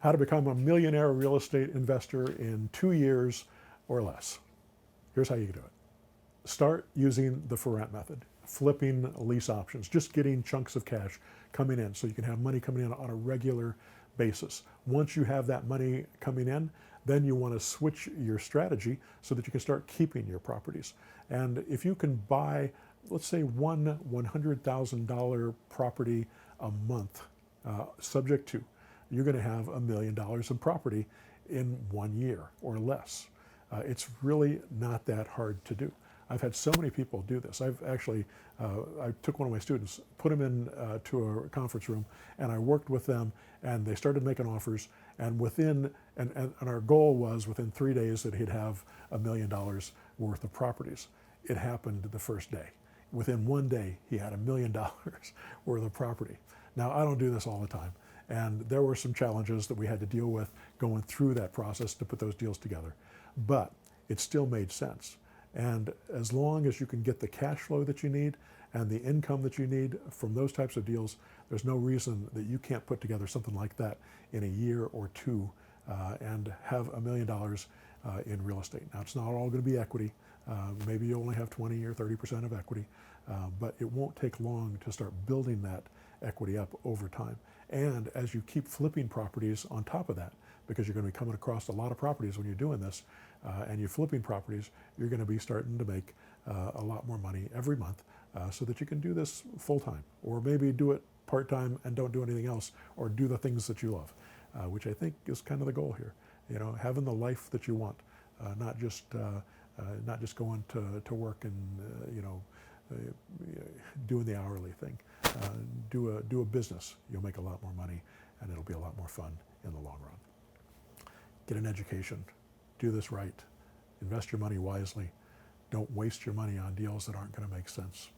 How to become a millionaire real estate investor in 2 years or less. Here's how you do it. Start using the for rent method, flipping lease options, just getting chunks of cash coming in so you can have money coming in on a regular basis. Once you have that money coming in, then you want to switch your strategy so that you can start keeping your properties. And if you can buy, let's say, one $100,000 property a month, subject to, you're going to have $1 million in property in 1 year or less. It's really not that hard to do. I've had so many people do this. I've actually, I took one of my students, put him in to a conference room, and I worked with them, and they started making offers, and and our goal was within 3 days that he'd have $1 million worth of properties. It happened the first day. Within 1 day, he had $1 million worth of property. Now, I don't do this all the time, and there were some challenges that we had to deal with going through that process to put those deals together, but it still made sense. And as long as you can get the cash flow that you need and the income that you need from those types of deals, there's no reason that you can't put together something like that in a year or two and have $1 million in real estate. Now, it's not all going to be equity. Maybe you only have 20 or 30% of equity, but it won't take long to start building that equity up over time. And as you keep flipping properties on top of that, because you're going to be coming across a lot of properties when you're doing this, and you're flipping properties, you're going to be starting to make a lot more money every month so that you can do this full time, or maybe do it part time and don't do anything else, or do the things that you love, which I think is kind of the goal here. You know, having the life that you want, not just going to work and doing the hourly thing. Do a business. You'll make a lot more money, and it'll be a lot more fun in the long run. Get an education. Do this right. Invest your money wisely. Don't waste your money on deals that aren't going to make sense.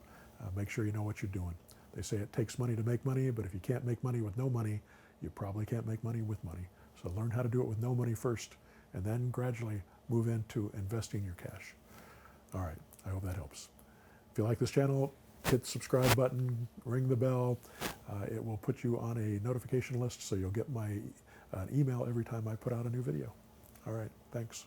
Make sure you know what you're doing. They say it takes money to make money, but if you can't make money with no money, you probably can't make money with money. So learn how to do it with no money first, and then gradually move into investing your cash. All right, I hope that helps. If you like this channel, hit the subscribe button, ring the bell. It will put you on a notification list, so you'll get an email every time I put out a new video. All right, thanks.